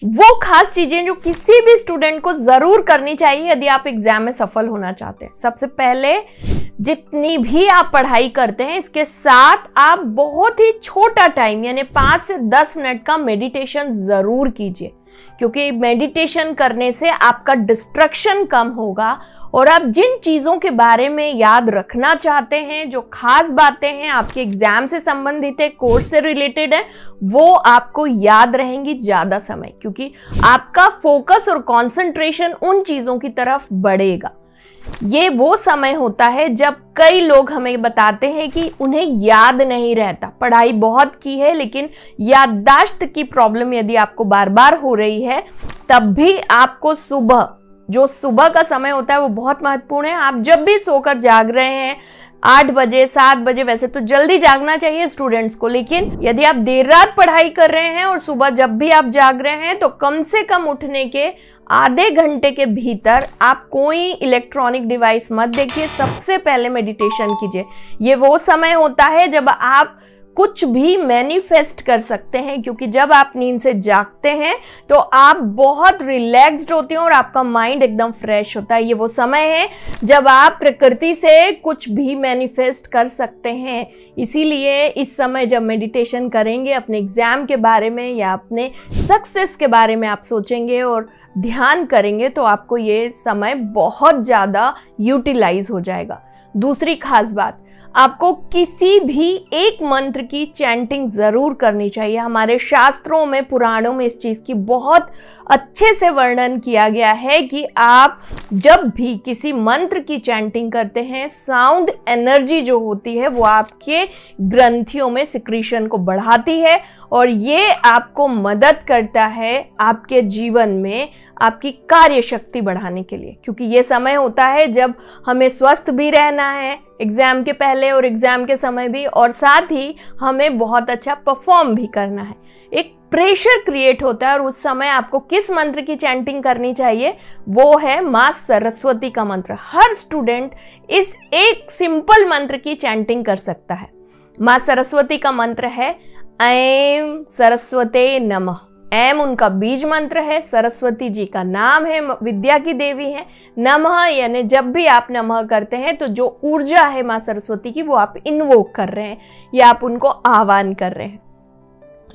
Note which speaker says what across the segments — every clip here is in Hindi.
Speaker 1: वो खास चीजें जो किसी भी स्टूडेंट को जरूर करनी चाहिए यदि आप एग्जाम में सफल होना चाहते हैं। सबसे पहले जितनी भी आप पढ़ाई करते हैं इसके साथ आप बहुत ही छोटा टाइम यानी 5 से 10 मिनट का मेडिटेशन जरूर कीजिए, क्योंकि मेडिटेशन करने से आपका डिस्ट्रैक्शन कम होगा और आप जिन चीज़ों के बारे में याद रखना चाहते हैं, जो खास बातें हैं आपके एग्जाम से संबंधित है, कोर्स से रिलेटेड है, वो आपको याद रहेंगी ज़्यादा समय, क्योंकि आपका फोकस और कंसंट्रेशन उन चीज़ों की तरफ बढ़ेगा। ये वो समय होता है जब कई लोग हमें बताते हैं कि उन्हें याद नहीं रहता, पढ़ाई बहुत की है लेकिन याददाश्त की प्रॉब्लम यदि आपको बार बार हो रही है, तब भी आपको सुबह का समय होता है वो बहुत महत्वपूर्ण है। आप जब भी सोकर जाग रहे हैं 8 बजे 7 बजे, वैसे तो जल्दी जागना चाहिए स्टूडेंट्स को, लेकिन यदि आप देर रात पढ़ाई कर रहे हैं और सुबह जब भी आप जाग रहे हैं तो कम से कम उठने के आधे घंटे के भीतर आप कोई इलेक्ट्रॉनिक डिवाइस मत देखिए, सबसे पहले मेडिटेशन कीजिए। ये वो समय होता है जब आप कुछ भी मैनिफेस्ट कर सकते हैं, क्योंकि जब आप नींद से जागते हैं तो आप बहुत रिलैक्स्ड होते हैं और आपका माइंड एकदम फ्रेश होता है। ये वो समय है जब आप प्रकृति से कुछ भी मैनिफेस्ट कर सकते हैं। इसीलिए इस समय जब मेडिटेशन करेंगे, अपने एग्जाम के बारे में या अपने सक्सेस के बारे में आप सोचेंगे और ध्यान करेंगे तो आपको ये समय बहुत ज़्यादा यूटिलाइज हो जाएगा। दूसरी खास बात, आपको किसी भी एक मंत्र की चैंटिंग जरूर करनी चाहिए। हमारे शास्त्रों में, पुराणों में इस चीज की बहुत अच्छे से वर्णन किया गया है कि आप जब भी किसी मंत्र की चैंटिंग करते हैं, साउंड एनर्जी जो होती है वो आपके ग्रंथियों में सिक्रीशन को बढ़ाती है और ये आपको मदद करता है आपके जीवन में आपकी कार्य शक्ति बढ़ाने के लिए, क्योंकि ये समय होता है जब हमें स्वस्थ भी रहना है एग्जाम के पहले और एग्जाम के समय भी, और साथ ही हमें बहुत अच्छा परफॉर्म भी करना है। एक प्रेशर क्रिएट होता है और उस समय आपको किस मंत्र की चैंटिंग करनी चाहिए, वो है माँ सरस्वती का मंत्र। हर स्टूडेंट इस एक सिंपल मंत्र की चैंटिंग कर सकता है। माँ सरस्वती का मंत्र है ऐं सरस्वते नमः। एम उनका बीज मंत्र है, सरस्वती जी का नाम है, विद्या की देवी है। नमः यानी जब भी आप नमः करते हैं तो जो ऊर्जा है माँ सरस्वती की वो आप इन्वोक कर रहे हैं या आप उनको आह्वान कर रहे हैं।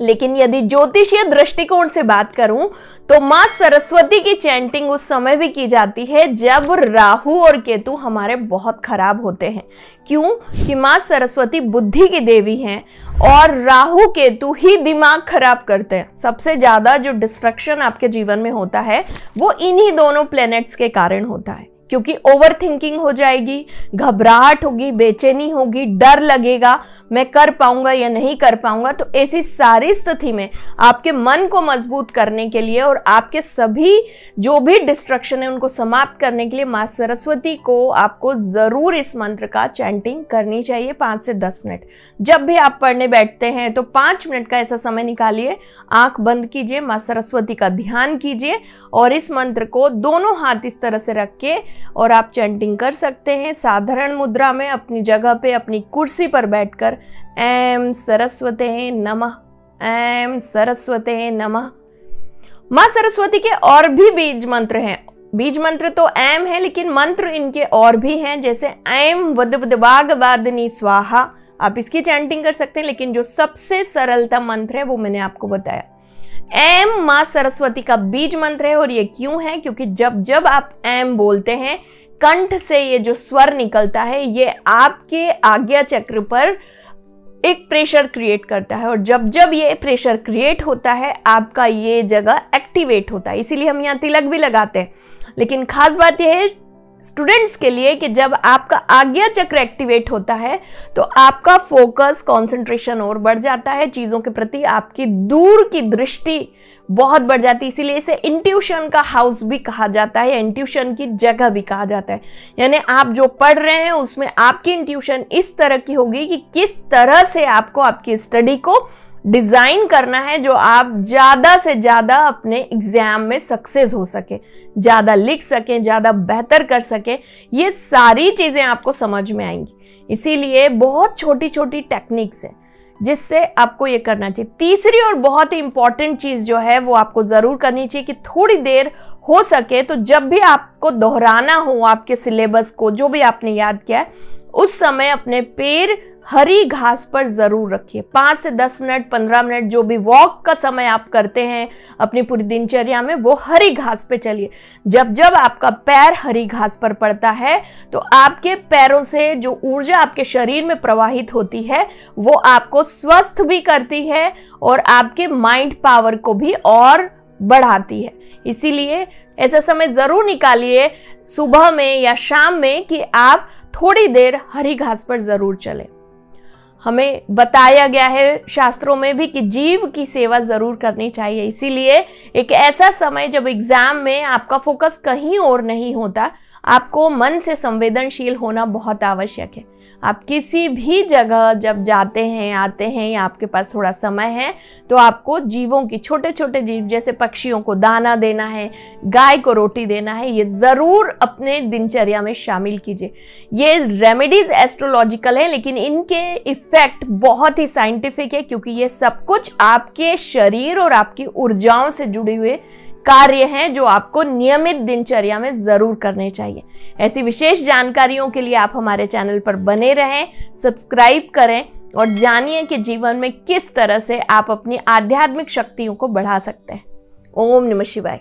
Speaker 1: लेकिन यदि ज्योतिषीय दृष्टिकोण से बात करूं तो माँ सरस्वती की चैंटिंग उस समय भी की जाती है जब राहु और केतु हमारे बहुत खराब होते हैं। क्यों? कि माँ सरस्वती बुद्धि की देवी हैं और राहु केतु ही दिमाग खराब करते हैं। सबसे ज्यादा जो डिस्ट्रक्शन आपके जीवन में होता है वो इन्हीं दोनों प्लैनेट्स के कारण होता है, क्योंकि ओवर थिंकिंग हो जाएगी, घबराहट होगी, बेचैनी होगी, डर लगेगा मैं कर पाऊंगा या नहीं कर पाऊंगा। तो ऐसी सारी स्थिति में आपके मन को मजबूत करने के लिए और आपके सभी जो भी डिस्ट्रक्शन है उनको समाप्त करने के लिए माँ सरस्वती को आपको जरूर इस मंत्र का चैंटिंग करनी चाहिए 5 से 10 मिनट। जब भी आप पढ़ने बैठते हैं तो 5 मिनट का ऐसा समय निकालिए, आंख बंद कीजिए, माँ सरस्वती का ध्यान कीजिए और इस मंत्र को दोनों हाथ इस तरह से रख के और आप चैंटिंग कर सकते हैं साधारण मुद्रा में, अपनी जगह पे अपनी कुर्सी पर बैठकर ऐं सरस्वते नमः, ऐं सरस्वते नमः। माँ सरस्वती के और भी बीज मंत्र हैं। बीज मंत्र तो ऐं है लेकिन मंत्र इनके और भी हैं, जैसे ऐं वद्वद्वागवादिनी स्वाहा, आप इसकी चैंटिंग कर सकते हैं। लेकिन जो सबसे सरलतम मंत्र है वो मैंने आपको बताया, ऐं माँ सरस्वती का बीज मंत्र है। और ये क्यों है? क्योंकि जब जब आप ऐं बोलते हैं कंठ से ये जो स्वर निकलता है ये आपके आज्ञा चक्र पर एक प्रेशर क्रिएट करता है और जब जब ये प्रेशर क्रिएट होता है आपका ये जगह एक्टिवेट होता है, इसीलिए हम यहाँ तिलक भी लगाते हैं। लेकिन खास बात यह है स्टूडेंट्स के लिए कि जब आपका आज्ञा चक्र एक्टिवेट होता है तो आपका फोकस, कंसंट्रेशन और बढ़ जाता है, चीज़ों के प्रति आपकी दूर की दृष्टि बहुत बढ़ जाती है। इसीलिए इसे इंट्यूशन का हाउस भी कहा जाता है, इंट्यूशन की जगह भी कहा जाता है। यानी आप जो पढ़ रहे हैं उसमें आपकी इंट्यूशन इस तरह की होगी कि किस तरह से आपको आपकी स्टडी को डिजाइन करना है जो आप ज्यादा से ज्यादा अपने एग्जाम में सक्सेस हो सके, ज्यादा लिख सकें, ज्यादा बेहतर कर सके। ये सारी चीजें आपको समझ में आएंगी। इसीलिए बहुत छोटी छोटी टेक्निक्स हैं जिससे आपको ये करना चाहिए। तीसरी और बहुत ही इंपॉर्टेंट चीज जो है वो आपको जरूर करनी चाहिए कि थोड़ी देर हो सके तो जब भी आपको दोहराना हो आपके सिलेबस को, जो भी आपने याद किया है, उस समय अपने पैर हरी घास पर जरूर रखिए। 5 से 10 मिनट 15 मिनट जो भी वॉक का समय आप करते हैं अपनी पूरी दिनचर्या में, वो हरी घास पे चलिए। जब जब आपका पैर हरी घास पर पड़ता है तो आपके पैरों से जो ऊर्जा आपके शरीर में प्रवाहित होती है वो आपको स्वस्थ भी करती है और आपके माइंड पावर को भी और बढ़ाती है। इसीलिए ऐसा समय जरूर निकालिए सुबह में या शाम में कि आप थोड़ी देर हरी घास पर जरूर चलें। हमें बताया गया है शास्त्रों में भी कि जीव की सेवा जरूर करनी चाहिए। इसीलिए एक ऐसा समय जब एग्जाम में आपका फोकस कहीं और नहीं होता, आपको मन से संवेदनशील होना बहुत आवश्यक है। आप किसी भी जगह जब जाते हैं आते हैं या आपके पास थोड़ा समय है तो आपको जीवों की, छोटे छोटे जीव जैसे पक्षियों को दाना देना है, गाय को रोटी देना है, ये ज़रूर अपने दिनचर्या में शामिल कीजिए। ये रेमेडीज एस्ट्रोलॉजिकल है लेकिन इनके इफेक्ट बहुत ही साइंटिफिक है, क्योंकि ये सब कुछ आपके शरीर और आपकी ऊर्जाओं से जुड़े हुए कार्य हैं जो आपको नियमित दिनचर्या में जरूर करने चाहिए। ऐसी विशेष जानकारियों के लिए आप हमारे चैनल पर बने रहें, सब्सक्राइब करें और जानिए कि जीवन में किस तरह से आप अपनी आध्यात्मिक शक्तियों को बढ़ा सकते हैं। ओम नमः शिवाय।